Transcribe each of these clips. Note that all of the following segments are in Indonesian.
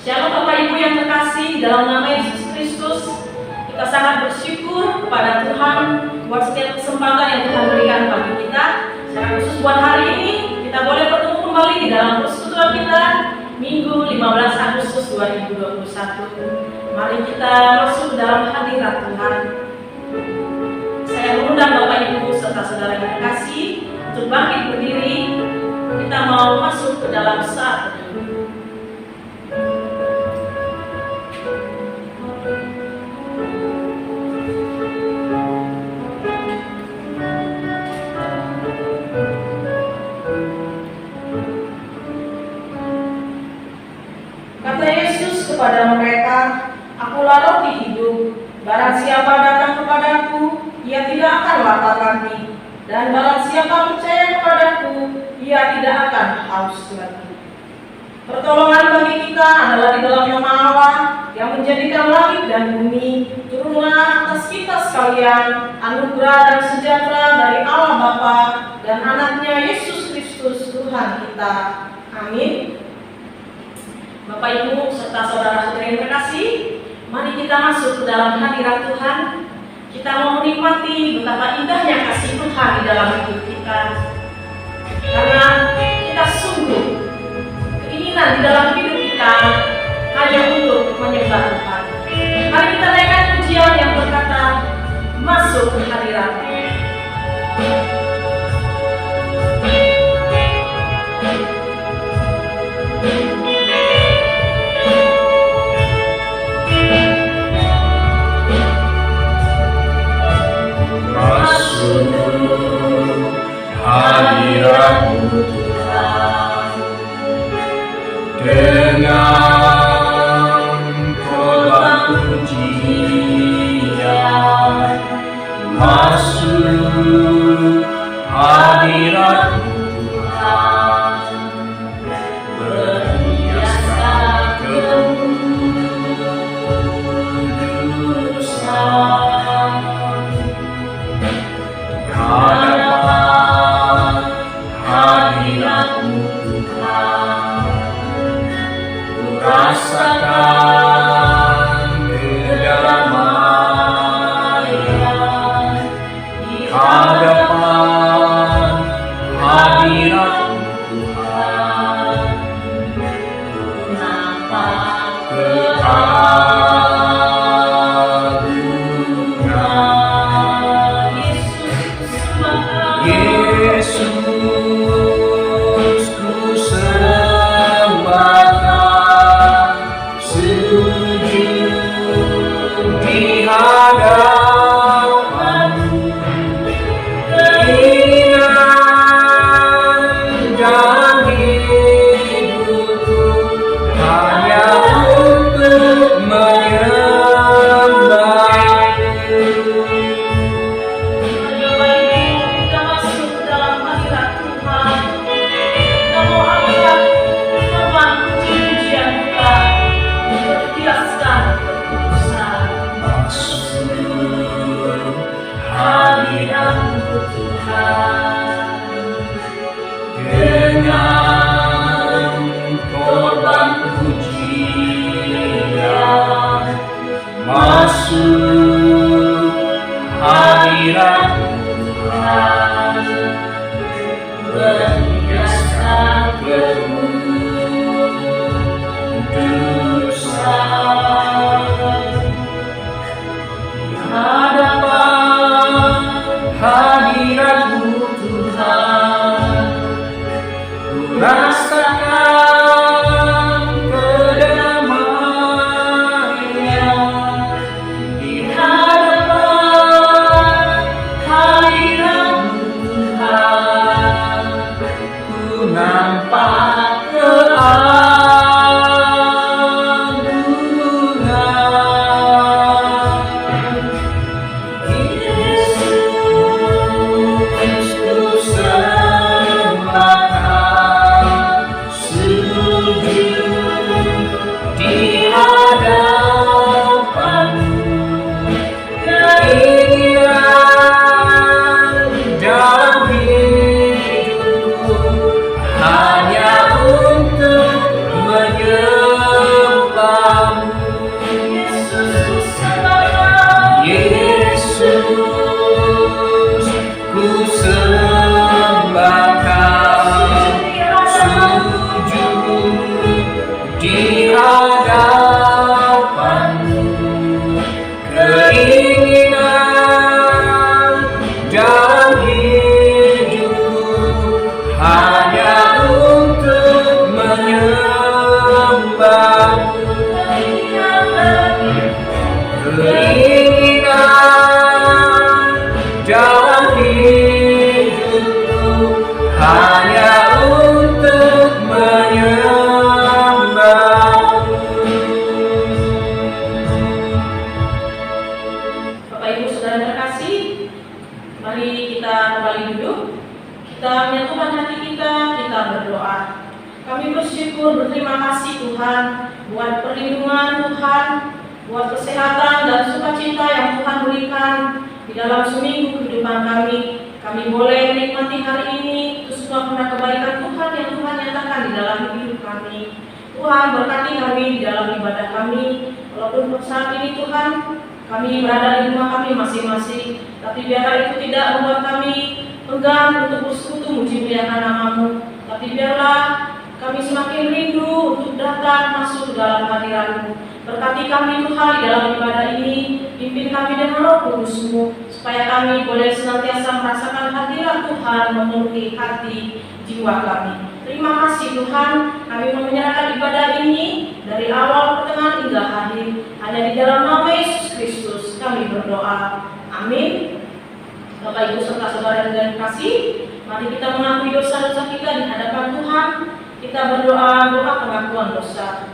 Shalom Bapak Ibu yang terkasih, dalam nama Yesus Kristus, kita sangat bersyukur kepada Tuhan buat setiap kesempatan yang Tuhan berikan bagi kita. Secara khusus buat hari ini, kita boleh bertemu kembali di dalam persekutuan kita Minggu 15 Agustus 2021. Mari kita masuk ke dalam hadirat Tuhan. Saya mengundang Bapak Ibu serta saudara yang terkasih untuk bangkit berdiri. Kita mau masuk ke dalam saat ini. Kata Yesus kepada mereka, "Akulah roti hidup. Barang siapa datang kepadaku, ia tidak akan lapar lagi. Dan barang siapa percaya kepadaku, ia tidak akan haus lagi." Pertolongan bagi kita adalah di dalam nama Allah yang menjadikan langit dan bumi. Turunlah atas kita sekalian anugerah dan sejahtera dari Allah Bapa dan anaknya Yesus Kristus Tuhan kita. Amin. Bapak Ibu serta saudara-saudara yang terkasih, mari kita masuk ke dalam hadirat Tuhan. Kita mau menikmati betapa indahnya kasih Tuhan di dalam hidup kita. Karena kita sungguh keinginan di dalam hidup kita hanya untuk menyembah Tuhan. Mari kita naikkan pujian yang berkata, "Masuk ke hadirat." Hadirat-Mu Tuhan, dengan korban pujian, masuk hadirat-Mu Tuhan, berhiaskan kekudusan. Hadirat-Mu Tuhan, ku rasakan kedamaian di hadapan hadirat-Mu Tuhan, ku nampak keagungan Yesus. Hadirat-Mu Tuhan, dengan korban pujian, di hadapan-Mu. Keinginan dalam hidup hanya untuk menyembah-Mu. Keinginan dalam hidupku hanya untuk menyembah-Mu. Bapak Ibu Saudara terkasih, mari kita kembali duduk. Kita menyatukan hati kita berdoa. Kami bersyukur, berterima kasih Tuhan buat perlindungan Tuhan, buat kesehatan dan sukacita yang Tuhan berikan di dalam seminggu kehidupan kami. Kami boleh menikmati hari ini, itu semua karena kebaikan Tuhan yang Tuhan nyatakan di dalam hidup kami. Tuhan berkati kami di dalam ibadah kami. Walaupun saat ini Tuhan kami berada di rumah kami masing-masing, tapi biarlah itu tidak membuat kami enggan untuk bersekutu muji-muliakan nama-Mu. Tapi biarlah kami semakin rindu untuk datang masuk ke dalam hadirat-Mu. Berkati kami Tuhan di dalam ibadah ini, pimpin kami dengan Roh Kudus-Mu, supaya kami boleh senantiasa merasakan hadirat Tuhan memenuhi hati jiwa kami. Terima kasih Tuhan, kami menyerahkan ibadah ini dari awal, pertengahan hingga akhir. Hanya di dalam nama Yesus Kristus kami berdoa. Amin. Bapak Ibu serta saudara yang dikasihi, mari kita mengakui dosa-dosa kita di hadapan Tuhan. Kita berdoa doa pengakuan dosa.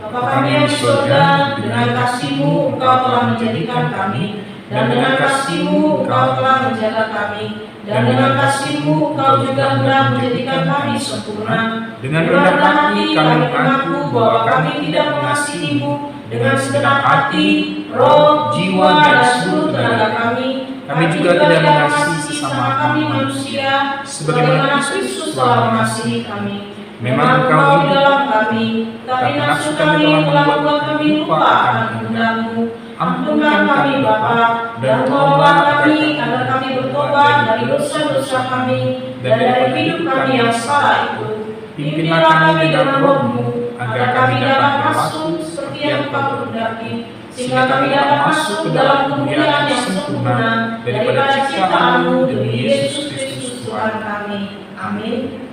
Bapa kami yang di surga, dengan kasih-Mu Engkau telah menjadikan kami, dan dengan kasih-Mu Engkau telah menjaga kami, dan dengan kasih-Mu Engkau juga hendak menjadikan kami sempurna. Dengan rendah hati kami mengaku bahwa kami tidak mengasihi-Mu dengan segenap hati, roh, jiwa, dan seluruh tenaga kami. Kami juga tidak mengasihi sesama kami manusia sebagaimana Kristus telah mengasihi kami. Memang Engkau di dalam kami, tapi nafsu kami telah membuat kami lupa akan kehendak-Mu. Ampunkan kami Bapa, dan tolonglah kami agar kami bertobat dari dosa-dosa kami dan dari hidup kami yang salah itu. Pimpinlah kami dengan Roh-Mu, agar kami dapat masuk seperti yang Engkau kehendaki, sehingga kami dapat masuk ke dalam kemuliaan yang sempurna daripada ciptaan-Mu demi Yesus Kristus Tuhan kami. Amin.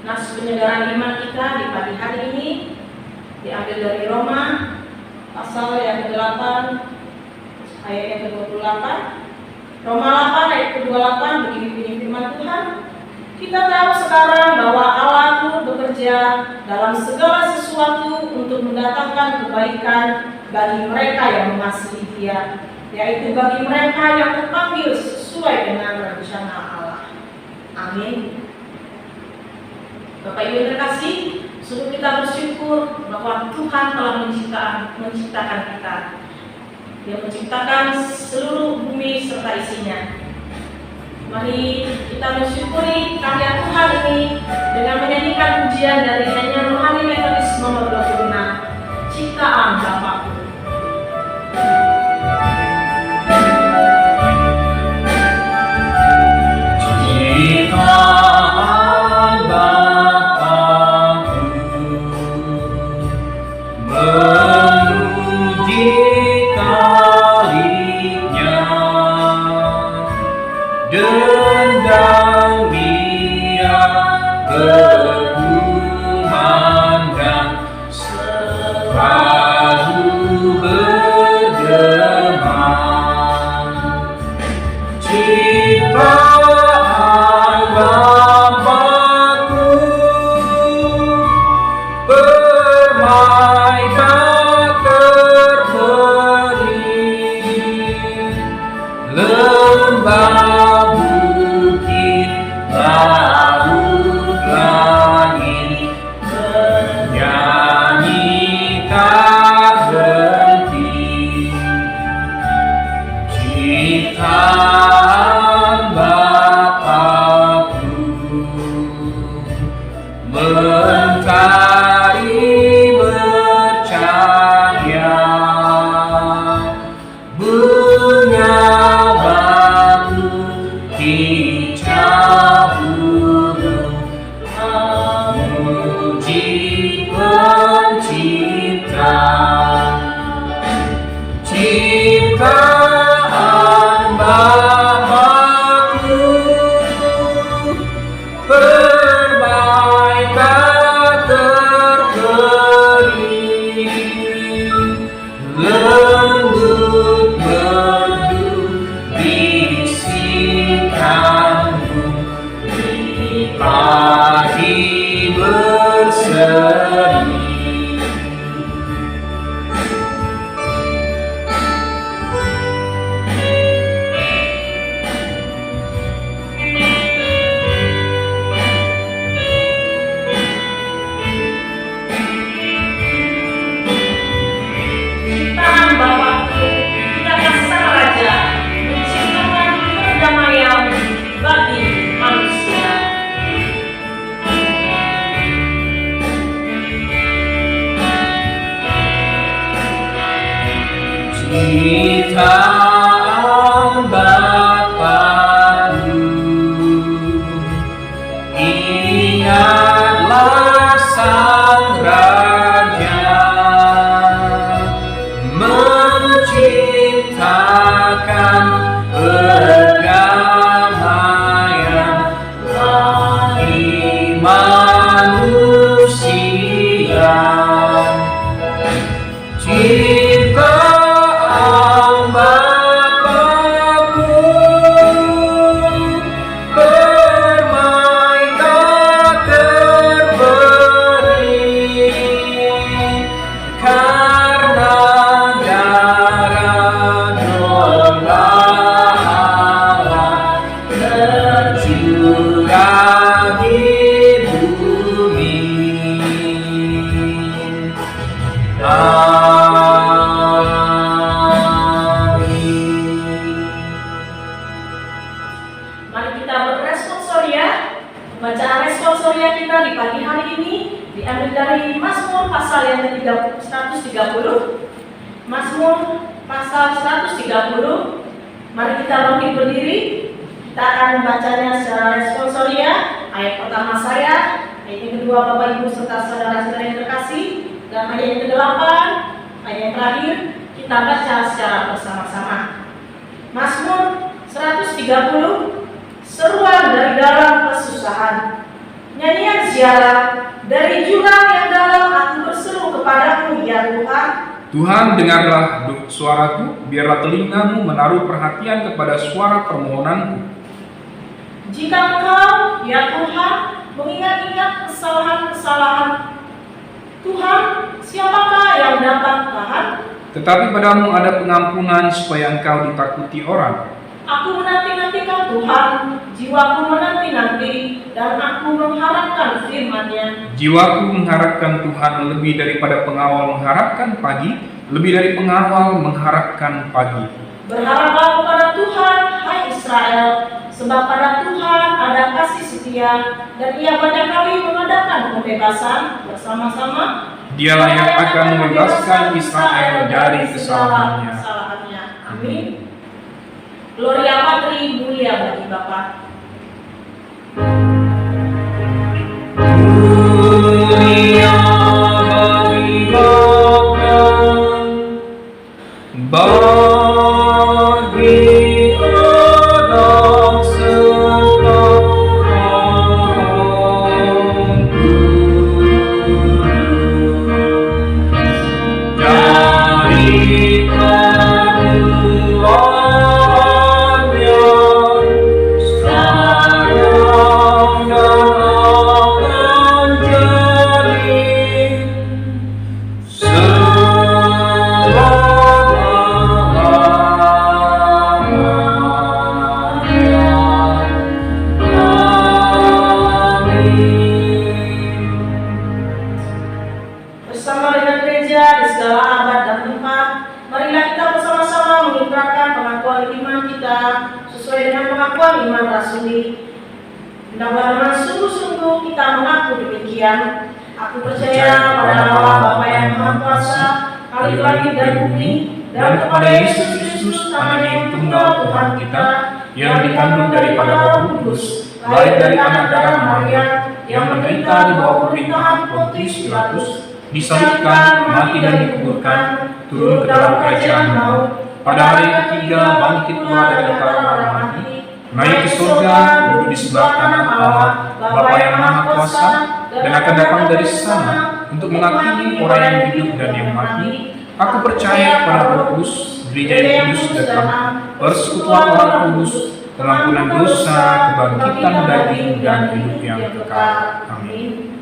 Nas penyelenggaraan iman kita di pagi hari ini diambil dari Roma pasal yang ke-8 ayat yang ke-28. Roma 8 ayat ke-28 begini bunyi firman Tuhan. Kita tahu sekarang bahwa Allah itu bekerja dalam segala sesuatu untuk mendatangkan kebaikan bagi mereka yang mengasihi Dia, yaitu bagi mereka yang terpanggil sesuai dengan rencana Allah. Amin. Bapak Ibu yang terkasih, sungguh kita bersyukur bahwa Tuhan telah menciptakan kita. Dia menciptakan seluruh bumi serta isinya. Mari kita mensyukuri karya Tuhan ini dengan menyanyikan pujian dari nyanyian rohani metodis nomor 26, Ciptaan Bapa-Ku. Dendang Dia berkumandang Pencipta, ciptaan Bapa-Ku, perbaikan terkering, lembut merdu bisikanmu, di pagi berseri. Ciptaan Bapa-Ku, Kita Sang Raja, menciptakan perdamaian bagi manusia. Ciptaan Bapa-Ku, ingatlah Sang Raja menciptakan perdamaian bagi manusia. Ciptaan Bapa-Ku, permainan terberi, karena darah doa Allah tercurah di bumi. Mari kita berresponsoria. Bacaan responsoria kita di pagi hari ini diambil dari Mazmur pasal yang ke-130. Mazmur pasal 130. Mari kita bangkit berdiri. Kita akan membacanya secara responsoria. Ayat pertama saya, ayat yang kedua Bapak Ibu serta saudara-saudara yang terkasih, dan ayat yang ke-8, ayat yang terakhir kita baca secara bersama-sama. Mazmur 130, seruan dari dalam kesusahan. Nyanyian ziarah, dari jurang yang dalam aku berseru kepadamu ya Tuhan. Tuhan, dengarlah suaraku, biarlah telingamu menaruh perhatian kepada suara permohonanku. Jika engkau, ya Tuhan, mengingat-ingat kesalahan-kesalahan Tuhan, siapakah yang dapat tahan? Tetapi padamu ada pengampunan supaya engkau ditakuti orang. Aku menanti-nantikan Tuhan, jiwaku menanti-nanti, dan aku mengharapkan firman-Nya. Jiwaku mengharapkan Tuhan lebih daripada pengawal mengharapkan pagi, lebih dari pengawal mengharapkan pagi. Berharaplah kepada Tuhan, hai Israel, sebab pada Tuhan ada kasih setia, dan Ia banyak kali mengadakan pembebasan bersama-sama. Dialah yang akan membebaskan Israel dari kesalahannya. Amin. Gloria Patri, mulia bagi Bapa. Mulia bagi Bapa, bagi Anak serta Roh Kudus, dari permulaan sekarang dan akan jadi Bersama dengan gereja di segala abad dan tempat, marilah kita bersama-sama mengikrarkan pengakuan iman kita sesuai dengan pengakuan iman rasuli. Hendaklah dengan sungguh-sungguh kita mengaku demikian. Aku percaya pada Allah Bapa yang Maha Kuasa, Khalik langit dan bumi, dan kepada Yesus Kristus, Anak yang tunggal Tuhan kita, yang dikandung daripada Roh Kudus, lahir dari anak darah Maria, yang menderita di bawah pemerintahan Pontius Pilatus, disalibkan, mati dan dikuburkan, turun ke dalam kerajaan maut, pada hari ketiga bangkit keluar dari antara orang mati, naik ke surga, duduk di sebelah kanan Allah, Bapa yang Maha Kuasa, dan akan datang dari sana untuk menghakimi orang yang hidup dan yang mati. Aku percaya pada Roh Kudus, Gereja yang kudus dan terang, persekutuan orang kudus, pengampunan dosa, kebangkitan daging, dan hidup yang kekal. Amin.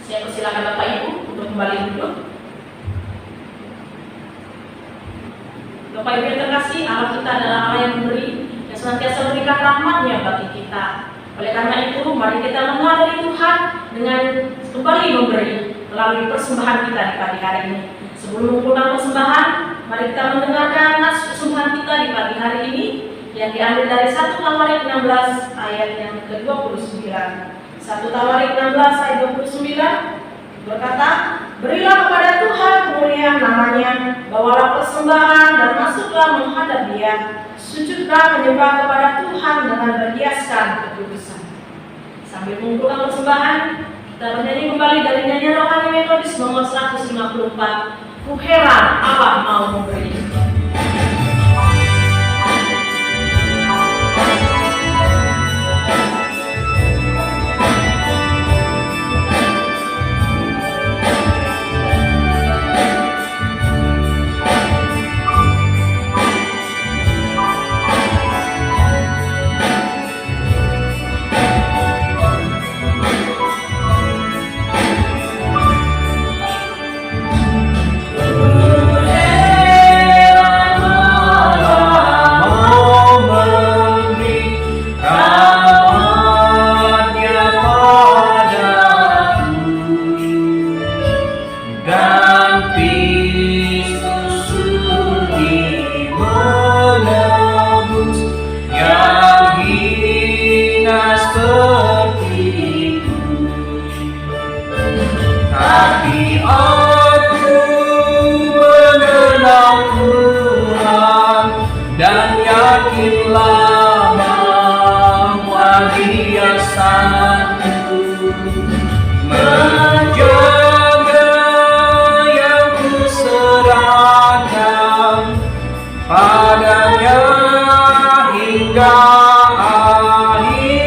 Saya persilakan Bapak Ibu untuk kembali duduk. Bapak Ibu yang terkasih, Allah kita adalah Allah yang memberi, yang senantiasa memberikan rahmat-Nya bagi kita. Oleh karena itu, mari kita mengenali Tuhan dengan kembali memberi melalui persembahan kita di pagi hari ini. Sebelum mengumpulkan persembahan, mari kita mendengarkan nas persembahan kita di pagi hari ini yang diambil dari 1 Tawarik 16 ayat yang ke-29. 1 Tawarik 16 ayat 29 berkata, berilah kepada Tuhan kemuliaan namanya, bawalah persembahan dan masuklah menghadap Dia, sujudlah menyembah kepada Tuhan dengan berhiaskan kekudusan. Sambil mengumpulkan persembahan, kita bernyanyi kembali dari nyanyian rohani metodis nomor 154. Ku heran Allah mau memberi. Padanya hingga akhir.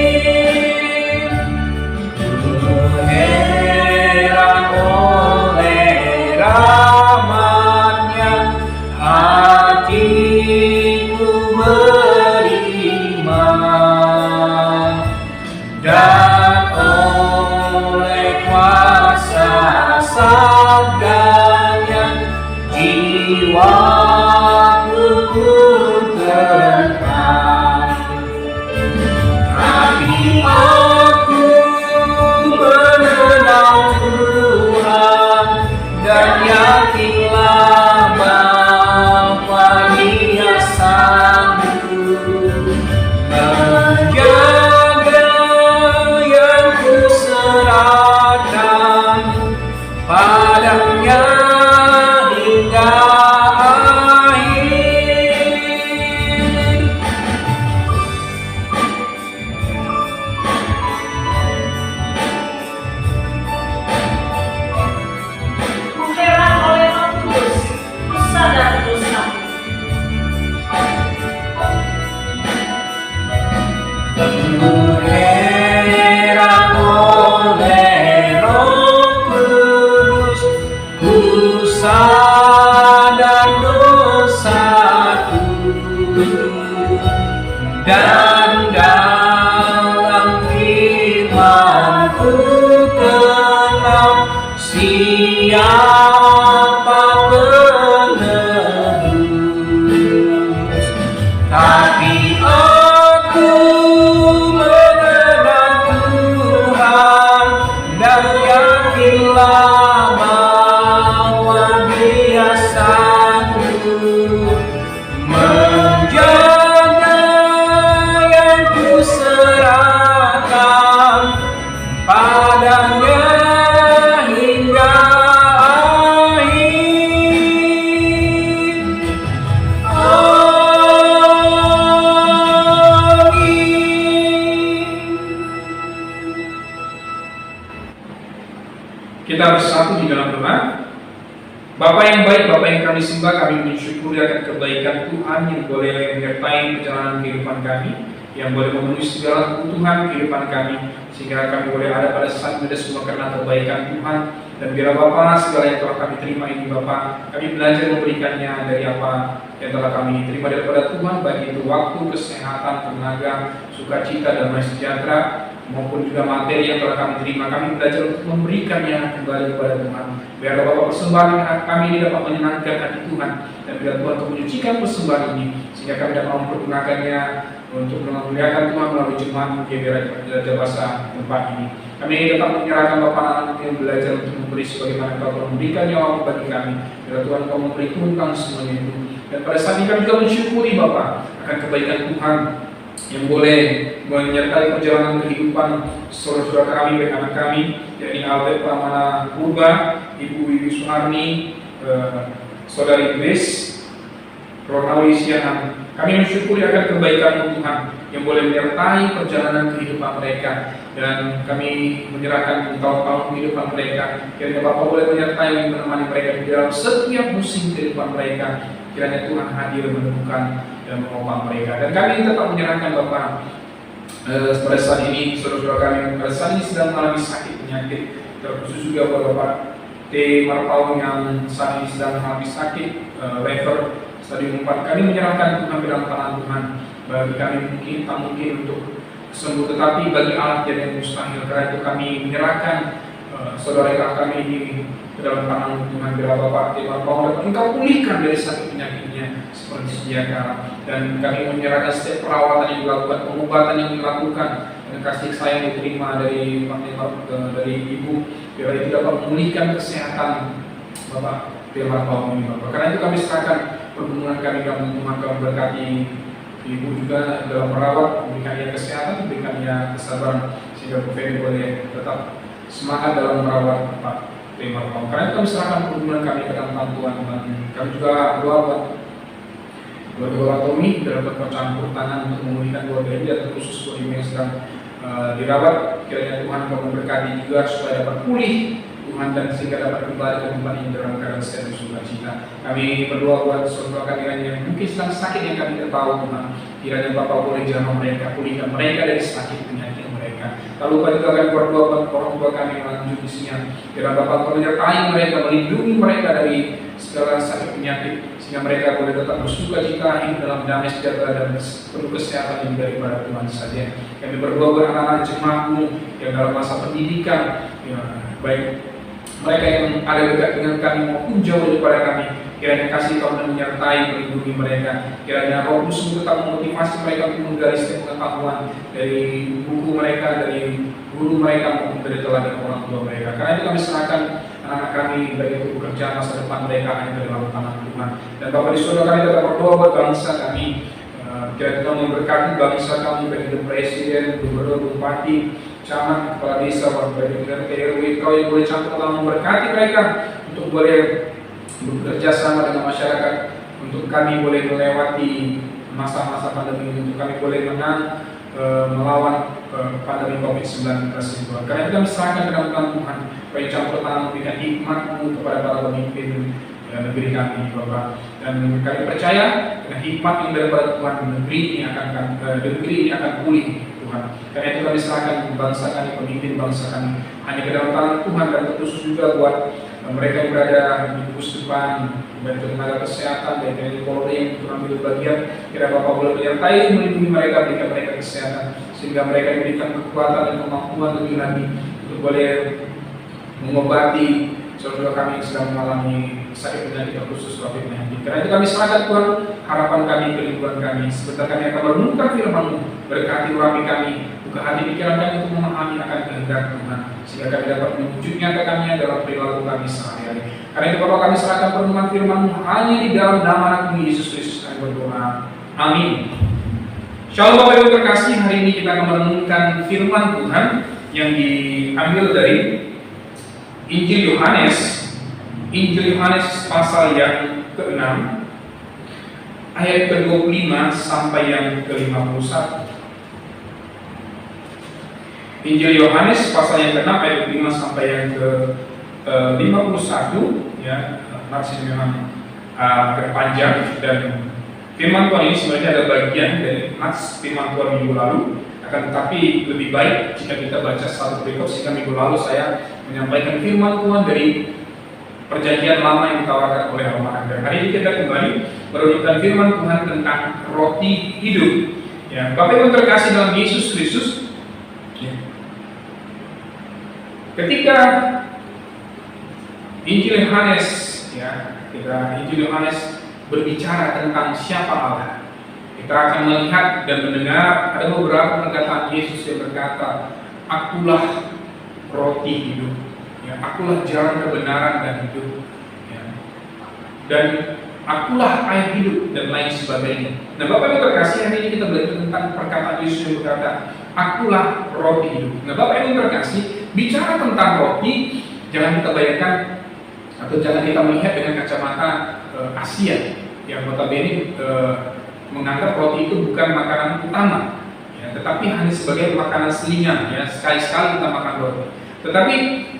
bersama di dalam doa. Bapa yang baik, Bapa yang kami sembah, kami mensyukuri akan kebaikan Tuhan yang boleh menyertai perjalanan kehidupan kami, yang boleh memenuhi segala kebutuhan kehidupan kami, sehingga kami boleh ada pada saat ini semua karena kebaikan Tuhan. Dan biar Bapa, segala yang telah kami terima ini Bapa, kami belajar memberikannya dari apa yang telah kami terima daripada Tuhan, baik itu waktu, kesehatan, tenaga, sukacita, dan sejahtera, maupun juga materi yang telah kami terima. Kami belajar untuk memberikannya kembali kepada Tuhan. Biar Bapak persembahan kami ini dapat menyenangkan hati Tuhan, dan biar Tuhan untuk menyucikan persembahan ini, sehingga kami dapat mempergunakannya untuk memuliakan Tuhan melalui jemaat Gereja Bahasa tempat ini. Kami dapat menyerahkan Bapak anak yang belajar untuk memberi sebagaimana Bapak memberikan nyawa bagi kami. Biar Tuhan Kau memperhitungkan semuanya itu. Dan pada saat ini kami juga mensyukuri Bapak akan kebaikan Tuhan yang boleh menyertai perjalanan kehidupan saudara-saudara kami, baik anak kami, yakni Albert Pramana Purba, Ibu Wiwi Suharni, Saudari Grace, Ronawi Sianan. Kami mensyukuri akan kebaikan Tuhan yang boleh menyertai perjalanan kehidupan mereka, dan kami menyerahkan tahun-tahun kehidupan mereka. Kiranya Bapak boleh menyertai menemani mereka di dalam setiap musim kehidupan mereka. Kiranya Tuhan hadir menemukan dan menopang mereka. Dan kami tetap menyerahkan Bapak pada saat ini, saudara-saudara kami pada saat ini sedang mengalami sakit penyakit, terkhusus juga buat Bapak T. Marpau yang saat ini sedang mengalami sakit lever stadium 4. Kami menyerahkan Tuhan ke dalam tangan Tuhan. Bagi kami mungkin tak mungkin untuk sembuh, tetapi bagi Allah tiada yang mustahil. Karena itu kami menyerahkan saudara kami ini ke dalam tangan Tuhan. Bila Bapak T. Marpau dapat Engkau pulihkan dari sakit penyakitnya seperti sedia kala. Dan kami menyerahkan setiap perawatan yang dilakukan, pengobatan yang dilakukan, dan kasih sayang diterima dari Ibu. Biar itu dapat memulihkan kesehatan Bapak T. Marpau ini Bapak. Karena itu kami serahkan perhubungan kami dengan Tuhan. Kau berkati Ibu juga dalam merawat, memberikan ia kesehatan, memberikan ia kesabaran, sehingga Bu Feni boleh tetap semangat dalam merawat Pak T. Marpau. Karena itu kami serahkan perhubungan kami ke dalam tangan Tuhan. Kami juga doa buat keluarga Tommy dalam bercampur tangan untuk memulihkan keluarga ini, dan khusus buat ibu yang sedang dirawat. Kiranya Tuhan Kau memberkati juga supaya dapat pulih Tuhan, dan sehingga dapat kembali ke tempat ini dalam keadaan sehat dan sukacita. Kami berdoa buat saudara kami yang mungkin sedang sakit yang kami tidak tahu Tuhan. Kiranya Bapak boleh jamah mereka, pulihkan mereka dari sakit penyakit mereka. Lalu juga kami berdoa buat orang tua kami yang lanjut isinya. Kiranya Bapak menyertai mereka, melindungi mereka dari segala sakit penyakit, sehingga mereka boleh tetap bersukacita, hidup dalam damai sejahtera dan penuh kesehatan yang daripada Tuhan saja. Kami berdoa buat anak-anak jemaat-Mu yang dalam masa pendidikan, ya, baik mereka yang ada dekat dengan kami maupun jauh daripada kami. Kiranya kasih Kau menyertai, melindungi mereka. Kiranya Roh Kudus tetap memotivasi mereka untuk menggali setiap pengetahuan dari buku mereka, dari guru mereka maupun dari teladan orang tua mereka. Karena itu kami serahkan anak-anak kami, baik itu pekerjaan masa depan mereka hanya ke dalam tangan Tuhan. Dan Bapak di surga kami tetap berdoa buat bangsa kami. Kiranya Tuhan memberkati bangsa kami, baik itu presiden, gubernur, bupati, camat, kepala desa, wakil dan RW. Kau yang boleh campur dalam memberkati mereka untuk boleh bekerja sama dengan masyarakat, untuk kami boleh melewati masa-masa pandemi ini, untuk kami boleh menang melawan pandemi COVID-19 ini. Karena itu kami serahkan ke dalam tangan Tuhan, supaya campur tangan memberikan hikmat-Mu kepada para pemimpin negeri kami ini Bapak. Dan kami percaya dengan hikmat yang daripada Tuhan, negeri ini akan pulih Tuhan. Karena itu kami serahkan bangsa kami, pemimpin bangsa kami hanya ke dalam tangan Tuhan, dan terkhusus juga buat mereka yang berada di kursi depan, baik tenaga kesehatan, baik TNI Polri yang mengambil bagian. Kira Bapak boleh menyertai, melindungi mereka, berikan mereka kesehatan, sehingga mereka diberikan kekuatan dan kemampuan lebih lagi untuk boleh mengobati saudara kami yang sedang mengalami sakit penyakit khusus COVID-19. Karena itu kami serahkan Tuhan harapan kami, kehidupan kami. Sebentar kami akan merenungkan firman-Mu, berkati urapi kami, buka hati pikiran kami untuk memahami akan kehendak Tuhan, sehingga kami dapat mewujudnya nyatakannya dalam perilaku kami sehari-hari. Karena itu Bapak, kami serahkan perenungan firman-Mu hanya di dalam nama Anak-Mu Yesus Kristus kami berdoa. Amin. Shalom Bapak Ibu terkasih, hari ini kita akan merenungkan firman Tuhan yang diambil dari Injil Yohanes pasal yang ke-6 ayat ke-25 sampai yang ke-51. Injil Yohanes pasal yang ke-6 ayat 5 sampai yang 51 ya, masih memang agak panjang, dan firman Tuhan ini sebenarnya ada bagian dari firman Tuhan minggu lalu. Akan tetapi lebih baik jika kita baca satu perikop, sehingga minggu lalu saya menyampaikan firman Tuhan dari Perjanjian Lama yang ditawarkan oleh Romawi. Dan hari ini kita kembali merenungkan firman Tuhan tentang roti hidup. Ya, Bapak Ibu terkasih dalam Yesus Kristus, ya. Ketika Injil Yohanes, ya, Injil Yohanes berbicara tentang siapa Allah, kita akan melihat dan mendengar ada beberapa perkataan Yesus yang berkata, "Akulah roti hidup, ya, akulah jalan kebenaran dan hidup, ya, dan akulah air hidup," dan lain sebagainya. Nah, Bapak Ibu terkasih, hari ini kita belajar tentang perkataan Yesus yang berkata, "Akulah roti hidup." Nah, Bapak Ibu terkasih, bicara tentang roti, jangan kita bayangkan atau jangan kita melihat dengan kacamata Asia yang notabene menganggap roti itu bukan makanan utama, ya, tetapi hanya sebagai makanan selingan, ya, sekali-sekali kita makan roti. Tetapi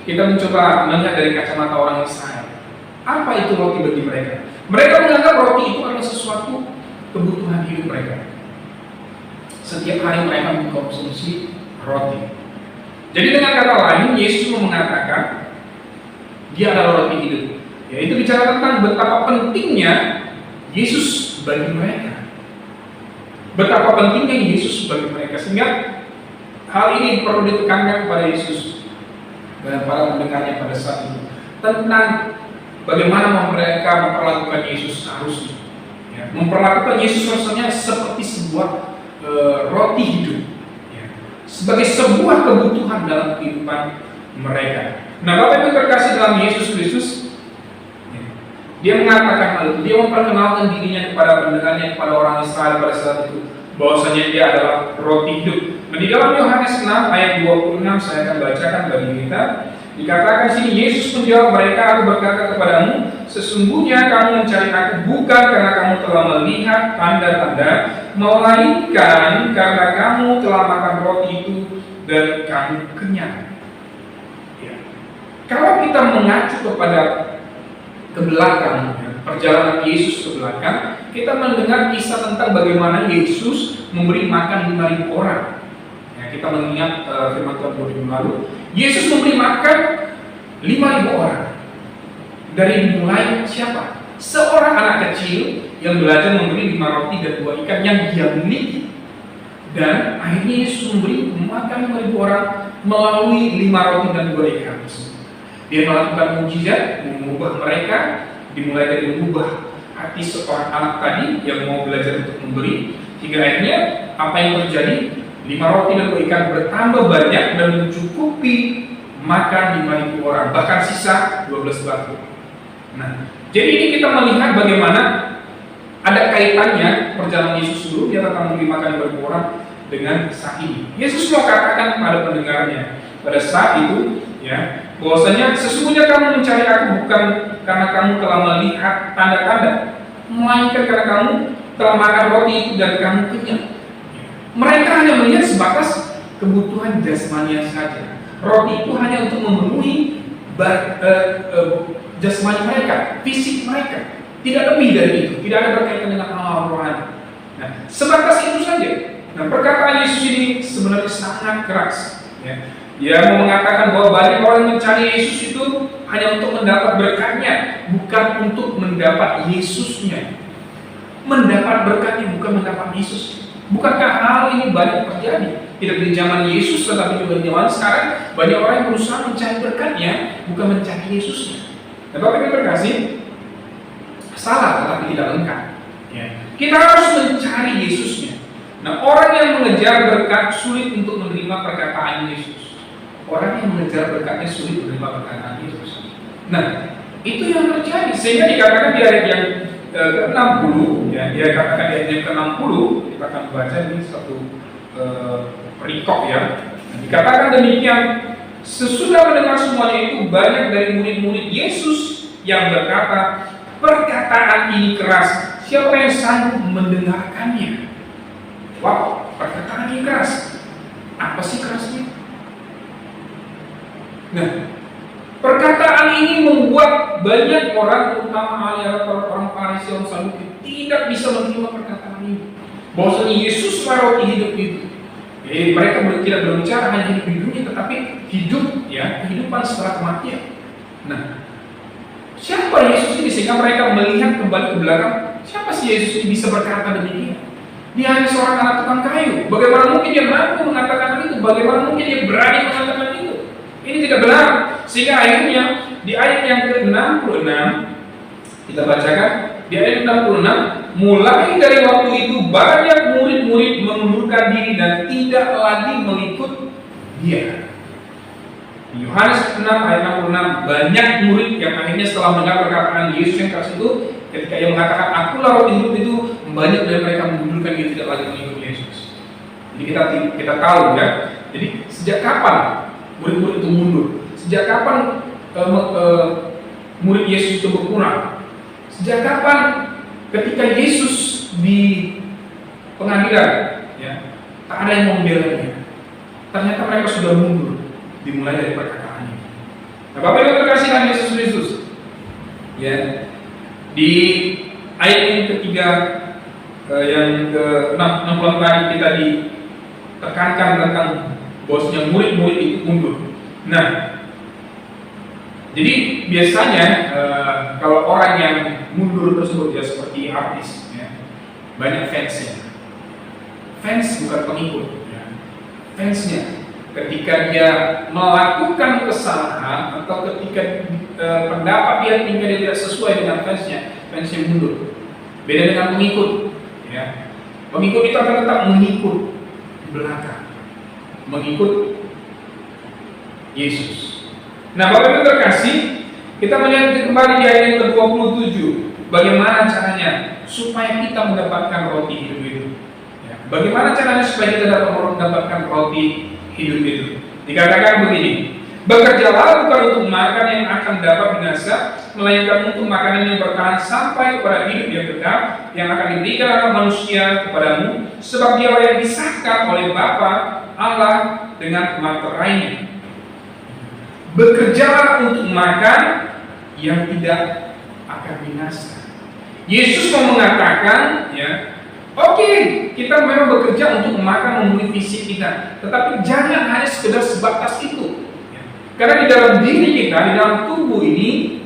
kita mencoba melihat dari kacamata orang Israel, apa itu roti bagi mereka? Mereka menganggap roti itu adalah sesuatu kebutuhan hidup mereka. Setiap hari mereka mengkonsumsi roti. Jadi dengan kata lain, Yesus mengatakan Dia adalah roti hidup. Ya, itu bicara tentang betapa pentingnya Yesus bagi mereka. Betapa pentingnya Yesus bagi mereka, sehingga hal ini perlu ditekankan kepada Yesus dan para pendengarnya pada saat itu tentang bagaimana mereka memperlakukan Yesus seharusnya. Ya, memperlakukan Yesus rasanya seperti sebuah roti hidup, ya, sebagai sebuah kebutuhan dalam kehidupan mereka. Nah, Bapak Ibu terkasih dalam Yesus Kristus, ya, Dia mengatakan hal itu. Dia memperkenalkan dirinya kepada pendengarnya, kepada orang Israel pada saat itu, bahwasanya Dia adalah roti hidup. Nah, di dalam Yohanes 6 ayat 26 saya akan bacakan bagi kita. Dikatakan sini, Yesus menjawab mereka, "Aku berkata kepadamu, sesungguhnya kamu mencari Aku bukan karena kamu telah melihat tanda-tanda, melainkan karena kamu telah makan roti itu dan kamu kenyang." Ya. Kalau kita mengacu kepada ke belakang, ya, perjalanan Yesus ke belakang, kita mendengar kisah tentang bagaimana Yesus memberi makan 5.000 orang. Ya, kita mengingat firman Tuhan minggu lalu, Yesus memberi makan 5.000 orang. Dari dimulai siapa? Seorang anak kecil yang belajar memberi 5 roti dan 2 ikan yang dia miliki. Dan akhirnya Yesus memberi makan 5.000 orang melalui 5 roti dan 2 ikan. Dia melakukan mujizat, mengubah mereka, dimulai dari mengubah hati seorang anak tadi yang mau belajar untuk memberi, hingga akhirnya apa yang terjadi? 5 roti dan 2 ikan bertambah banyak dan mencukupi makan 5.000 orang, bahkan sisa 12 batu. Nah, jadi ini kita melihat bagaimana ada kaitannya perjalanan Yesus dulu, Dia tentang memberi makan 5.000 orang dengan saat ini. Yesus mau katakan kepada pendengarnya pada saat itu, ya, bahwasanya sesungguhnya kamu mencari Aku bukan karena kamu telah melihat tanda-tanda, melainkan karena kamu telah makan roti itu dan kamu kenyang. Mereka hanya melihat sebatas kebutuhan jasmani saja. Roti itu hanya untuk memenuhi jasmani mereka, fisik mereka. Tidak lebih dari itu, tidak ada berkaitan dengan hal rohani. Nah, sebatas itu saja. Nah, perkataan Yesus ini sebenarnya sangat keras. Ya. Dia mau mengatakan bahwa banyak orang yang mencari Yesus itu hanya untuk mendapat berkatnya, bukan untuk mendapat Yesusnya. Mendapat berkatnya, bukan mendapat Yesus. Bukankah hal ini banyak terjadi? Tidak di zaman Yesus, tetapi juga di zaman sekarang. Banyak orang yang berusaha mencari berkatnya, bukan mencari Yesusnya. Nah, Bapak Ibu terkasih, salah tetapi tidak lengkap. Ya. Kita harus mencari Yesusnya. Nah, orang yang mengejar berkat sulit untuk menerima perkataan Yesus. Orang yang mengejar berkatnya sulit menerima perkataan Yesus. Nah, itu yang terjadi. Sehingga dikatakan di ayat yang ke-60, ya, dia katakan di ayat yang ke-60, kita akan baca ini satu perikop, ya. Nah, dikatakan demikian, sesudah mendengar semuanya itu, banyak dari murid-murid Yesus yang berkata, perkataan ini keras, siapa yang sanggup mendengarkannya? Wow, perkataan ini keras. Apa sih kerasnya? Nah, perkataan membuat banyak orang, terutama orang Farisi, orang Saduki, tidak bisa menerima perkataan ini. Bahwasanya Yesus roti hidup itu. Mereka tidak berbicara hanya hidup di dunia, tetapi hidup, ya, kehidupan setelah kematian. Nah, siapa Yesus ini sehingga mereka melihat kembali ke belakang? Siapa sih Yesus ini bisa berkata demikian? Dia hanya seorang anak tukang kayu. Bagaimana mungkin dia mampu mengatakan itu? Bagaimana mungkin dia berani mengatakan itu? Ini tidak benar. Sehingga akhirnya di ayat yang ke-66 kita bacakan, di ayat 66, mulai dari waktu itu banyak murid-murid mengundurkan diri dan tidak lagi mengikut dia. Di Yohanes 6 ayat 66, banyak murid yang akhirnya setelah mendengar perkataan Yesus yang keras itu, ketika ia mengatakan akulah roti hidup itu, banyak dari mereka mengundurkan diri, tidak lagi mengikut Yesus. Jadi kita tahu, ya. Jadi sejak kapan murid-murid itu mundur? Sejak kapan murid Yesus itu berkurang? Sejak kapan ketika Yesus di pengadilan, ya, tak ada yang membela dia? Ternyata mereka sudah mundur, dimulai dari perkataan ini. Nah, Bapak Ibu terkasih dalam Yesus Kristus, ya, di ayat yang ketiga, yang ke-60 tadi kita ditekankan tentang bahwasanya murid-murid itu mundur. Nah, jadi biasanya kalau orang yang mundur tersebut, ya, seperti artis, ya, banyak fansnya. Fans bukan pengikut, ya. Fansnya ketika dia melakukan kesalahan atau ketika pendapat dia tidak sesuai dengan fansnya mundur. Beda dengan pengikut, ya. Pengikut itu akan tetap mengikut di belakang, mengikut Yesus. Nah, Bapak Ibu terkasih, kita melihat kembali di ayat yang ke-27, bagaimana caranya supaya kita mendapatkan roti hidup itu. Ya, bagaimana caranya supaya kita dapat mendapatkan roti hidup itu? Dikatakan begini, bekerjalah bukan untuk makan yang akan dapat binasa, melainkan untuk makanan yang bertahan sampai kepada hidup yang kekal, yang akan diberikan Anak Manusia kepadamu, sebab Dialah yang disahkan oleh Bapa Allah dengan materai. Bekerjalah untuk makan yang tidak akan binasa. Yesus mau mengatakan, ya, oke, kita memang bekerja untuk makan memenuhi fisik kita, tetapi jangan hanya sekedar sebatas itu. Ya. Karena di dalam diri kita, di dalam tubuh ini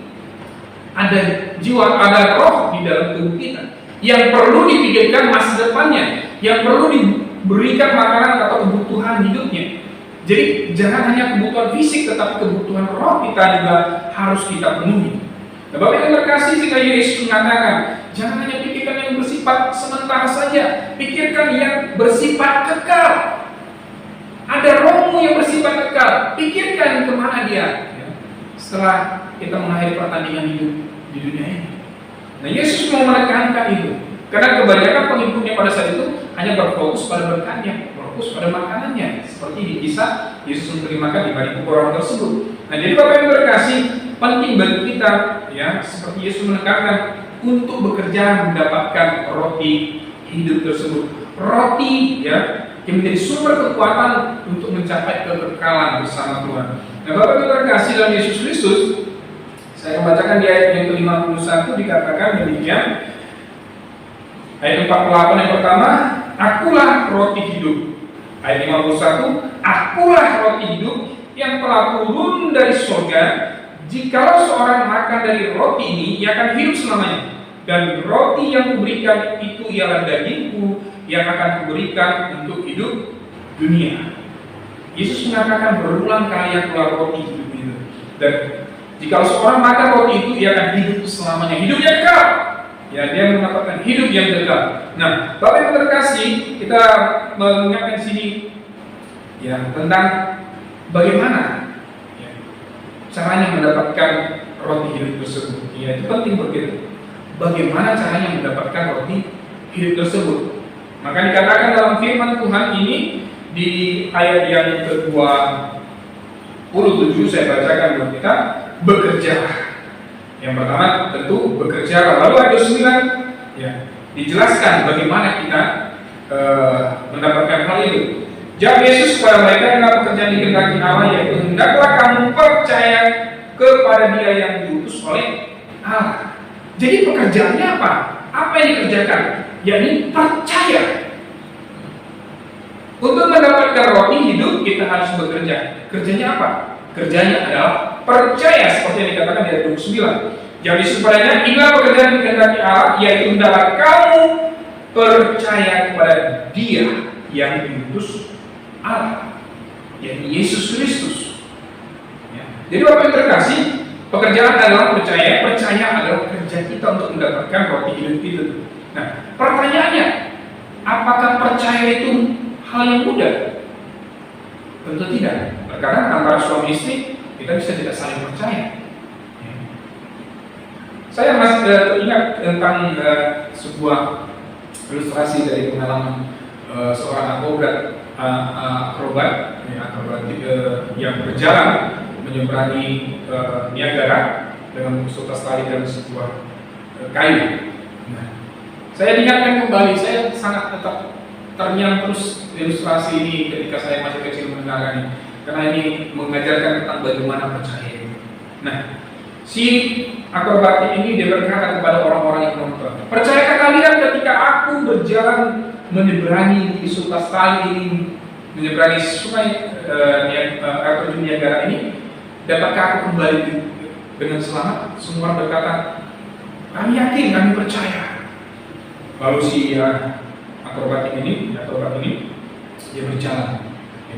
ada jiwa, ada roh di dalam tubuh kita yang perlu dipikirkan masa depannya, yang perlu diberikan makanan atau kebutuhan hidupnya. Jadi jangan hanya kebutuhan fisik, tetapi kebutuhan roh kita juga harus kita penuhi. Nah, Bapak yang terkasih, jika Yesus mengatakan, jangan hanya pikirkan yang bersifat sementara saja, pikirkan yang bersifat kekal. Ada rohmu yang bersifat kekal, pikirkan kemana dia, ya, setelah kita mengakhiri pertandingan hidup di dunia ini. Nah, Yesus mau menekankan itu, karena kebanyakan pengikutnya pada saat itu hanya berfokus pada berkatnya, fokus pada makanannya, seperti di kisah Yesus memberi makan di balik orang tersebut. Nah, jadi Bapak yang terkasih, penting bagi kita, ya, seperti Yesus menekankan untuk bekerja mendapatkan roti hidup tersebut. Roti, ya, yang menjadi sumber kekuatan untuk mencapai kekekalan bersama Tuhan. Nah, Bapak yang terkasih dalam Yesus Kristus, saya membacakan di ayat yang ke-51 dikatakan demikian. Ayat 48 yang pertama, akulah roti hidup. Ayat 51, akulah roti hidup yang telah turun dari surga. Jikalau seorang makan dari roti ini, ia akan hidup selamanya. Dan roti yang kuberikan itu ialah dagingku yang akan kuberikan untuk hidup dunia. Yesus mengatakan berulang kali, akulah roti hidup itu. Dan jikalau seorang makan roti itu, ia akan hidup selamanya. Hidup yang kekal. Ya, dia mendapatkan hidup yang kekal. Nah, Bapak yang terkasih, kita mengingatkan di sini, ya, tentang bagaimana, ya, caranya mendapatkan roti hidup tersebut. Ya, itu penting begitu. Bagaimana caranya mendapatkan roti hidup tersebut? Maka dikatakan dalam firman Tuhan ini di ayat yang ke-27, saya bacakan buat kita, bekerjalah. Yang pertama tentu bekerja. Lalu ayat 9, ya, dijelaskan bagaimana kita mendapatkan hal itu. Jawab Yesus kepada mereka, yang pekerjaan dikehendaki Allah, yaitu hendaklah kamu percaya kepada dia yang diutus oleh Allah. Jadi pekerjaannya apa? Apa yang dikerjakan? Yakni percaya. Untuk mendapatkan roti hidup kita harus bekerja. Kerjanya apa? Kerjanya adalah percaya, seperti yang dikatakan di ayat 29. Jadi supaya inilah pekerjaan yang dikehendaki Allah, yaitu hendaklah kamu percaya kepada Dia yang diutus Allah, yaitu Yesus Kristus. Ya. Jadi Bapak yang terkasih, pekerjaan adalah percaya, percaya adalah kerja kita untuk mendapatkan roti hidup itu. Nah, pertanyaannya, apakah percaya itu hal yang mudah? Tentu tidak. Terkadang antara suami istri kita bisa tidak saling percaya. Saya masih teringat tentang sebuah ilustrasi dari pengalaman seorang akrobat yang berjalan menyeberangi Niagara dengan seutas tali dan sebuah kayu. Nah, saya diingatkan kembali, saya sangat tetap terngiang terus ilustrasi ini ketika saya masih kecil mendengarnya, karena ini mengajarkan tentang bagaimana percaya. Nah, si akrobat ini dia berkata kepada orang-orang yang menonton, percayakah kalian ketika aku berjalan menyeberangi di seutas tali ini, menyeberangi sungai air terjun Niagara ini, dapatkah aku kembali dengan selamat? Semua orang berkata, kami yakin, kami percaya. Lalu si akrobat ini dia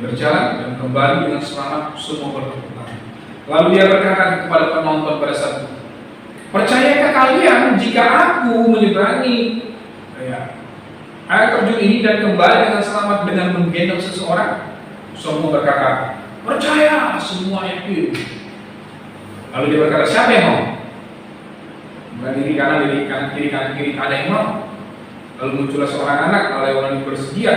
berjalan dan kembali dengan selamat, semua bertepuk tangan. Lalu dia berkata kepada penonton pada saat itu, percayakah kalian jika aku menyeberangi air terjun ini dan kembali dengan selamat dengan menggendong seseorang? Semua berkata, percaya, semua yakin. Lalu dia berkata, siapa yang mau? Kiri kanan, ada yang mau? Lalu muncullah seorang anak, oleh orang yang bersedia,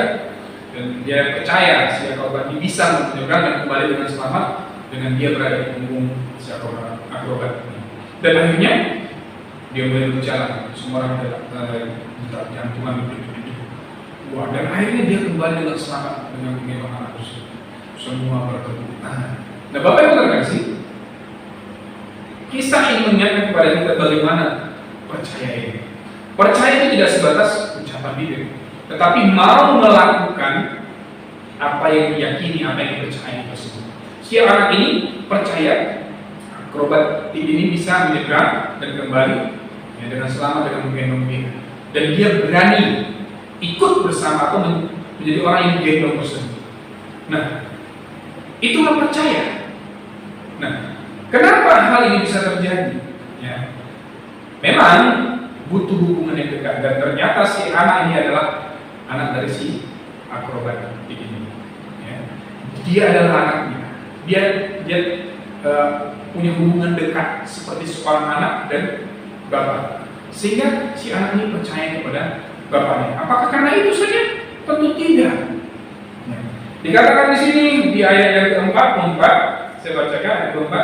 dan dia percaya si akrobat ini bisa menyeberang dan kembali dengan selamat dengan dia berada di punggung si akrobat ini. Dan akhirnya dia mulai berjalan, semua orang jantungan begitu. Wah, dan akhirnya dia kembali dengan selamat dengan menggendong anak tersebut. Semua bertepuk tangan. Nah, Bapak Ibu terkasih, kisah ini mengingatkan kepada kita bagaimana percaya ini. Percaya itu tidak sebatas ucapan bibir, tetapi mau melakukan apa yang diyakini, apa yang dipercayai tersebut. Si anak ini percaya akrobat ini bisa menyeberang dan kembali dengan selamat dengan menggendong dia, dan dia berani ikut bersama atau menjadi orang yang digendong tersebut. Nah, itulah percaya. Nah, kenapa hal ini bisa terjadi? Ya, memang butuh hubungan yang dekat, dan ternyata si anak ini adalah anak dari si akrobat ini. Ya. Dia adalah anaknya. Dia punya hubungan dekat seperti seorang anak dan bapak, sehingga si anak ini percaya kepada bapaknya. Apakah karena itu saja? Tentu tidak. Ya. Dikatakan di sini di ayat yang ke-4, saya bacakan ayat ke-4.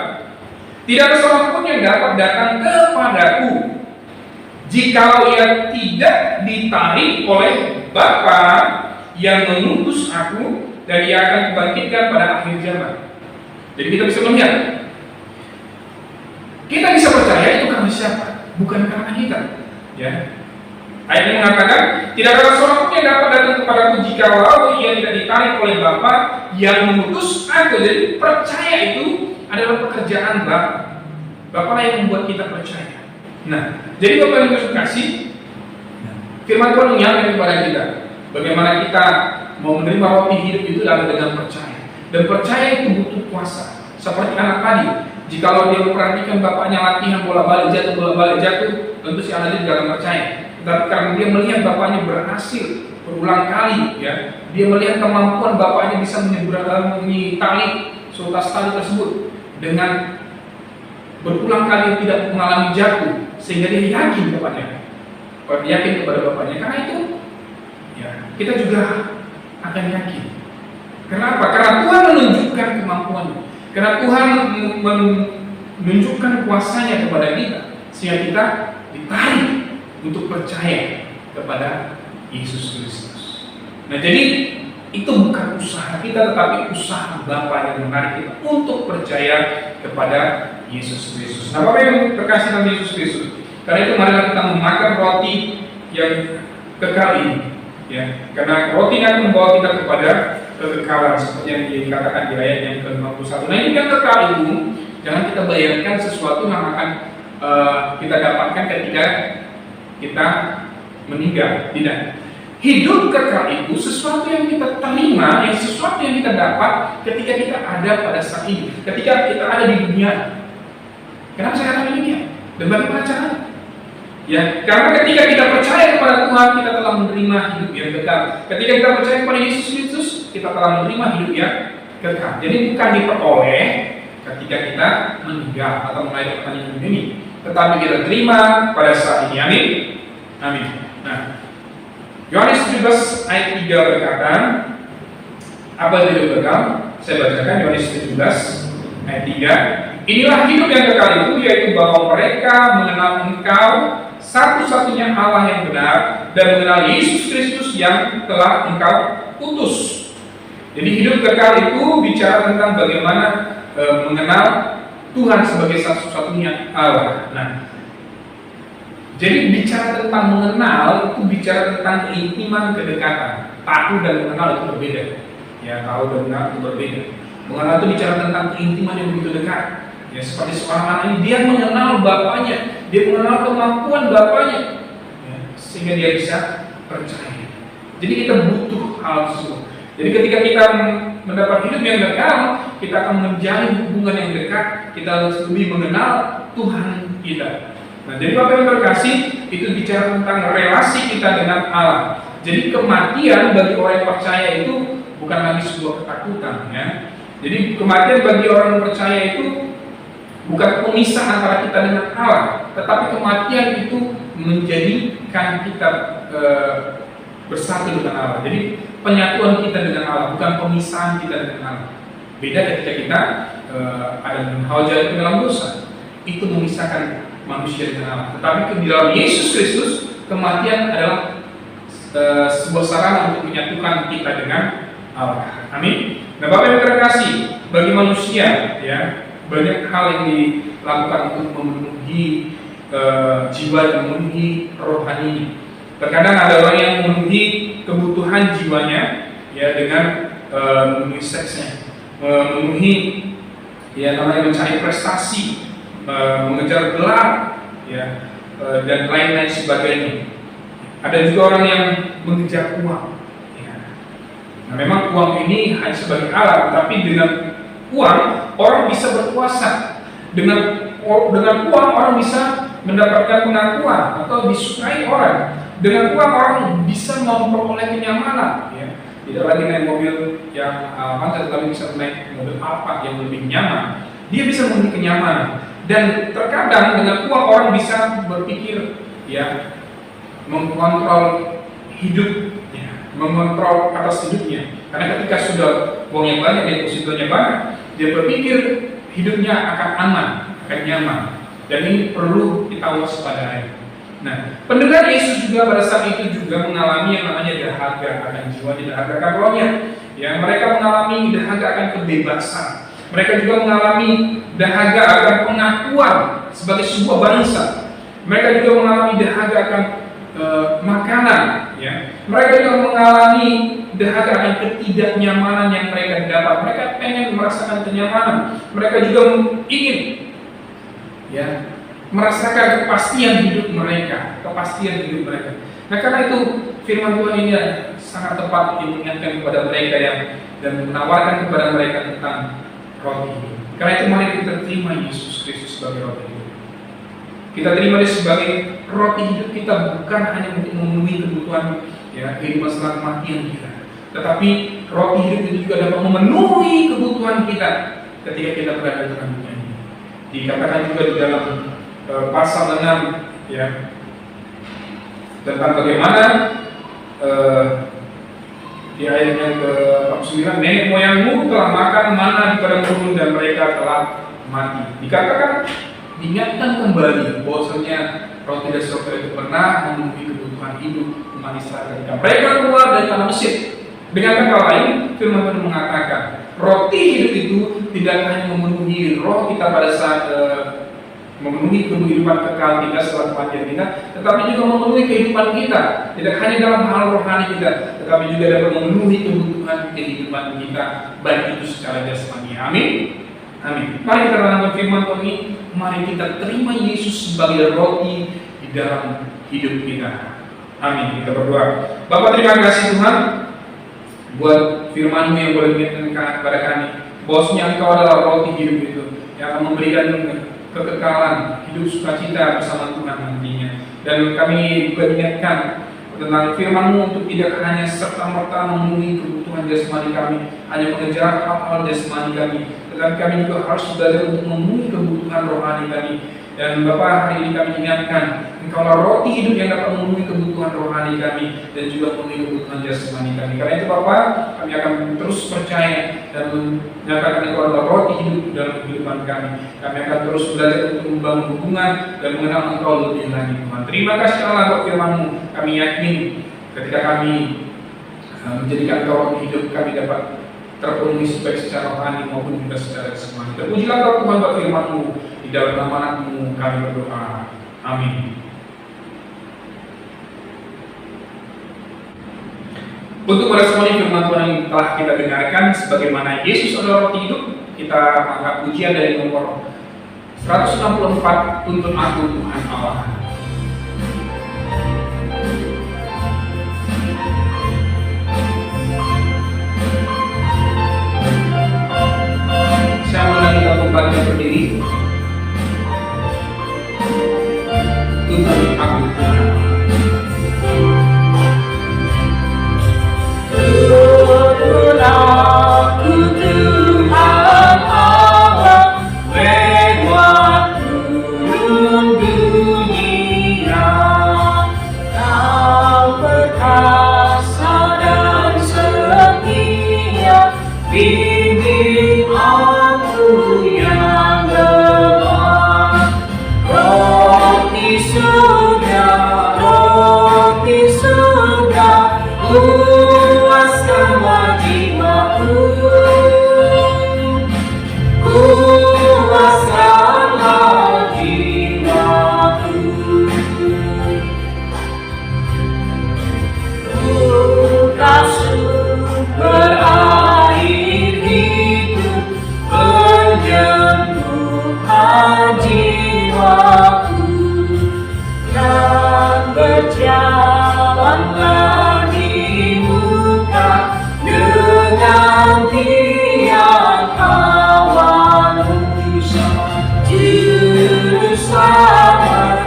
Tidak ada seorang pun yang dapat datang kepadaku jikalau ia tidak ditarik oleh Bapa yang mengutus aku, dan ia akan dibangkitkan pada akhir zaman. Jadi kita bisa melihat, kita bisa percaya itu karena siapa? Bukan karena kita. Ya. Ayat ini mengatakan, tidak ada seorang pun yang dapat datang kepadaku jikalau ia tidak ditarik oleh Bapa yang mengutus aku. Jadi percaya itu adalah pekerjaan Bapa. Bapa yang membuat kita percaya. Nah, jadi Bapak yang kasih, firman Tuhan mengingatkan kepada kita bagaimana kita mau menerima roti hidup itu adalah dengan percaya. Dan percaya itu butuh kuasa. Seperti anak tadi, jikalau dia memperhatikan bapaknya latihan bola balik jatuh, tentu si anak itu tidak percaya. Tetapi karena dia melihat bapaknya berhasil berulang kali, ya, dia melihat kemampuan bapaknya bisa menyeberangi tali, seutas tali tersebut dengan berulang kali tidak mengalami jatuh, sehingga dia yakin kepadanya, yakin kepada bapaknya. Karena itu, ya, kita juga akan yakin. Kenapa? Karena Tuhan menunjukkan kemampuannya, karena Tuhan menunjukkan kuasanya kepada kita, sehingga kita ditarik untuk percaya kepada Yesus Kristus. Nah, jadi itu bukan usaha kita, tetapi usaha Bapa yang menarik kita untuk percaya kepada Yesus Kristus. Nah, Bapak yang terkasih dalam Yesus Kristus, karena itu marilah kita memakan roti yang kekal ini, ya. Karena roti ini akan membawa kita kepada kekekalan seperti yang dikatakan di ayat yang ke-51. Nah, ini yang kekal itu jangan kita bayangkan sesuatu yang akan kita dapatkan ketika kita meninggal. Tidak. Hidup kekal itu sesuatu yang kita terima, sesuatu yang kita dapat ketika kita ada pada saat ini, ketika kita ada di dunia. Kenapa saya katakan ini? Dan bagaimana caranya? Ya, karena ketika kita percaya kepada Tuhan, kita telah menerima hidup yang kekal. Ketika kita percaya kepada Yesus Kristus, kita telah menerima hidup yang kekal. Jadi bukan diperoleh ketika kita meninggal atau melahirkan hidup ini, tetapi kita terima pada saat ini. Amin. Amin. Nah, Yohanes 17 ayat 3 berkata, apa itu hidup kekal? Saya bacakan Yohanes 17 ayat 3. Inilah hidup yang kekal itu, yaitu bahwa mereka mengenal Engkau satu-satunya Allah yang benar dan mengenal Yesus Kristus yang telah Engkau utus. Jadi hidup kekal itu bicara tentang bagaimana mengenal Tuhan sebagai satu-satunya Allah. Nah, jadi bicara tentang mengenal itu bicara tentang keintiman, kedekatan. Tahu dan mengenal itu berbeda. Ya, tahu dan mengenal itu berbeda. Mengenal itu bicara tentang keintiman yang begitu dekat. Ya, seperti seorang anak ini, dia mengenal bapaknya, dia mengenal kemampuan bapaknya, ya, sehingga dia bisa percaya. Jadi kita butuh hal tersebut. Jadi ketika kita mendapat hidup yang kekal, kita akan menjalin hubungan yang dekat, kita harus lebih mengenal Tuhan kita. Nah, jadi Bapak yang terkasih, itu bicara tentang relasi kita dengan Allah. Jadi kematian bagi orang yang percaya itu bukan lagi sebuah ketakutan, ya. Jadi kematian bagi orang yang percaya itu bukan pemisah antara kita dengan Allah, tetapi kematian itu menjadikan kita bersatu dengan Allah. Jadi penyatuan kita dengan Allah, bukan pemisahan kita dengan Allah. Beda ketika kita ada hal jatuh ke dalam dosa, itu memisahkan manusia dengan Allah. Tetapi di dalam Yesus Kristus, kematian adalah sebuah sarana untuk menyatukan kita dengan Allah. Amin. Nah, Bapak yang terkasih, bagi manusia, ya, banyak hal yang dilakukan untuk memenuhi jiwa dan memenuhi rohani. Terkadang ada orang yang memenuhi kebutuhan jiwanya, ya, dengan memenuhi seksnya, memenuhi, ya, namanya mencari prestasi, mengejar gelar, ya, dan lain-lain sebagainya. Ada juga orang yang mengejar uang. Ya. Nah, memang uang ini hanya sebagai alat, tapi dengan uang orang bisa berkuasa. Dengan uang orang bisa mendapatkan pengakuan atau disukai orang. Dengan uang orang bisa memperoleh kenyamanan, ya. Tidak lagi naik mobil yang mantap, tapi bisa naik mobil apa yang lebih nyaman. Dia bisa memiliki kenyamanan. Dan terkadang dengan uang orang bisa berpikir, ya, mengontrol hidup, ya, mengontrol atas hidupnya. Karena ketika sudah uangnya banyak, depositonya banyak, dia berpikir hidupnya akan aman, akan nyaman. Dan ini perlu kita waspadai. Nah, pendengar Yesus juga pada saat itu juga mengalami yang namanya dahaga akan jiwanya, dahaga akan rohnya. Ya, mereka mengalami dahaga akan kebebasan. Mereka juga mengalami dahaga akan pengakuan sebagai sebuah bangsa. Mereka juga mengalami dahaga akan makanan. Ya. Mereka juga mengalami dahaga akan ketidaknyamanan yang mereka dapat. Mereka pengen merasakan kenyamanan. Mereka juga ingin, ya, merasakan kepastian hidup mereka, Nah, karena itu firman Tuhan ini sangat tepat mengingatkan kepada mereka dan menawarkan kepada mereka tentang roti hidup. Karena itu mari kita terima Yesus Kristus sebagai roti hidup. Kita terima dia sebagai roti hidup kita, bukan hanya untuk memenuhi kebutuhan, ya, kehidupan setelah kematian kita, tetapi roti hidup itu juga dapat memenuhi kebutuhan kita ketika kita berada di tengah dunia ini. Dikatakan juga di dalam pasal 6, ya, tentang bagaimana di ayat yang ke-49, nenek moyangmu telah makan mana di padang gurun dan mereka telah mati. Dikatakan, diingatkan kembali bahwasanya roti dan sorga itu pernah memenuhi kebutuhan hidup umat Israel ketika mereka keluar dari tanah Mesir. Dengan kata lain, firman Tuhan mengatakan Roti hidup itu tidak hanya memenuhi roh kita pada saat memenuhi kehidupan kekal kita setelah kematian kita, tetapi juga memenuhi kehidupan kita. Tidak hanya dalam hal rohani kita, tetapi juga dapat memenuhi kebutuhan kehidupan kita, baik itu secara jasmani. Amin. Amin. Mari kita renungkan firman Tuhan ini. Mari kita terima Yesus sebagai roti di dalam hidup kita. Amin. Kita berdoa. Bapa, terima kasih Tuhan buat firman-Mu yang boleh mengingatkan kepada kami bahwasanya Engkau adalah roti hidup itu yang akan memberikan kekekalan, hidup sukacita bersama Tuhan nantinya. Dan kami juga diingatkan tentang firman-Mu untuk tidak hanya serta-merta memenuhi kebutuhan jasmani kami, hanya mengejar hal-hal jasmani kami, tetapi kami juga harus belajar untuk memenuhi kebutuhan rohani kami. Dan Bapa, hari ini kami ingatkan, Engkaulah roti hidup yang dapat memenuhi kebutuhan rohani kami dan juga memenuhi kebutuhan jasmani kami. Karena itu Bapa, kami akan terus percaya dan menyatakan Engkau adalah roti hidup dalam kehidupan kami. Kami akan terus belajar untuk membangun hubungan dan mengenal Engkau lebih lagi Tuhan. Terima kasih Allah untuk firman-Mu. Kami yakin ketika kami menjadikan Engkau roti hidup, kami dapat terpenuhi baik secara rohani maupun juga secara jasmani. Terpujilah Engkau Tuhan buat firman-Mu. Di dalam nama Anakmu kami berdoa. Amin. Untuk meresponi firman Tuhan yang telah kita dengarkan, sebagaimana Yesus adalah roti hidup, kita angkat pujian dari nomor 164, Tuntun Aku Tuhan Allah. Saya mulai kita kembali berdiri. Tuntun Aku Tuhan. Tuntun aku Tuhan Allah, lewat gunung dunia. Kau perkasa dan setia, bimbing aku yang lemah. Roti surga, puaskanlah jiwaku, puaskanlah jiwaku. Kau sumber air hidup, penyembuhan jiwaku, dan berjalanlah di muka dengan tiang awan hujan. Juru selamat,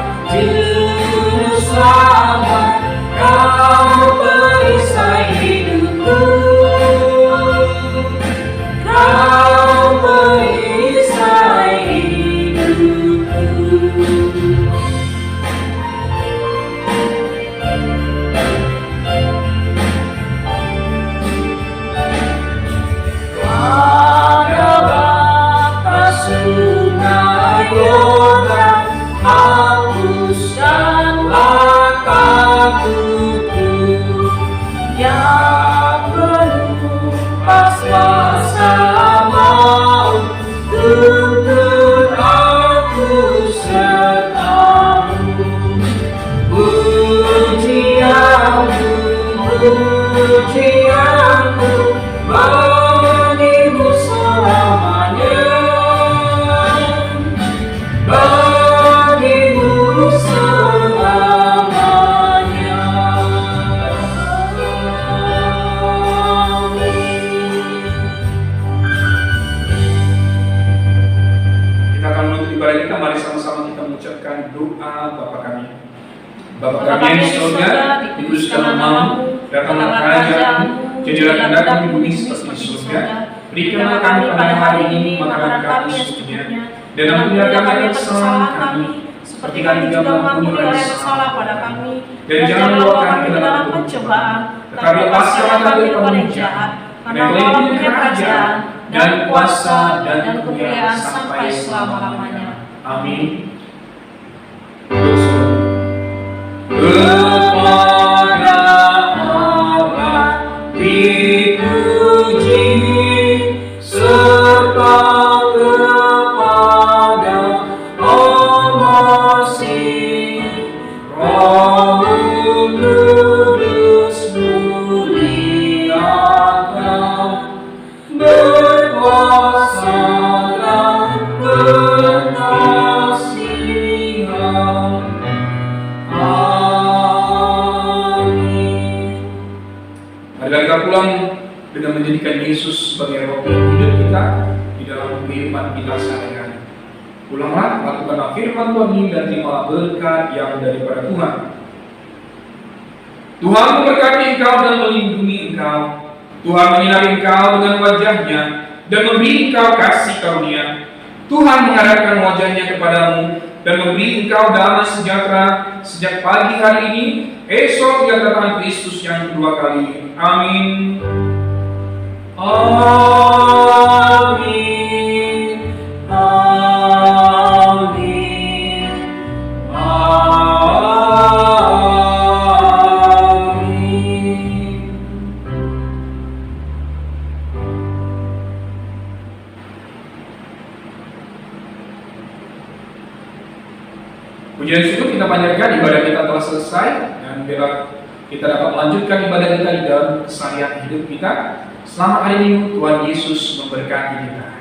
Kau perisai hidupku, Kau perisai hidupku. Pada batas sungai Yordan, hapuskanlah takutku yang menumpas masa maut. Tuntun aku sertamu, pujianku bagimu selamanya, bagimu selamanya. Kita akan menutup ibadah kita. Mari sama-sama kita mengucapkan doa Bapa kami. Bapa kami yang di surga, dikuduskanlah namamu, datanglah kerajaanmu, jadilah kehendakmu di bumi seperti di surga. Berikanlah kami pada hari ini makanan kami secukupnya, dan ampunilah kami kesalahan kami, seperti kami juga mengampuni orang yang bersalah pada kami. Dan jangan bawa kami ke dalam pencobaan, tetapi lepaskanlah kami daripada yang jahat. Karena Engkau punya kerajaan dan kuasa dan kemuliaan sampai selama-lamanya. Amin. Kepada Allah dipuji menjadikan Yesus sebagai roti hidup kita di dalam kehidupan kita sehari-hari. Ulanglah, lakukanlah firman Tuhan ini dan terimalah berkat yang daripada Tuhan. Tuhan memberkati engkau dan melindungi engkau. Tuhan menyinari engkau dengan wajahnya dan memberi engkau kasih karunia. Tuhan menghadapkan wajahnya kepadamu dan memberi engkau damai sejahtera sejak pagi hari ini, esok hingga kedatangan Kristus yang kedua kali. Amin. Amin. Amin. Amin. Pujian syukur kita panjatkan, ibadah kita telah selesai, dan bila kita dapat melanjutkan ibadah kita di dalam keseharian hidup kita. Selamat hari Minggu, Tuhan Yesus memberkati kita.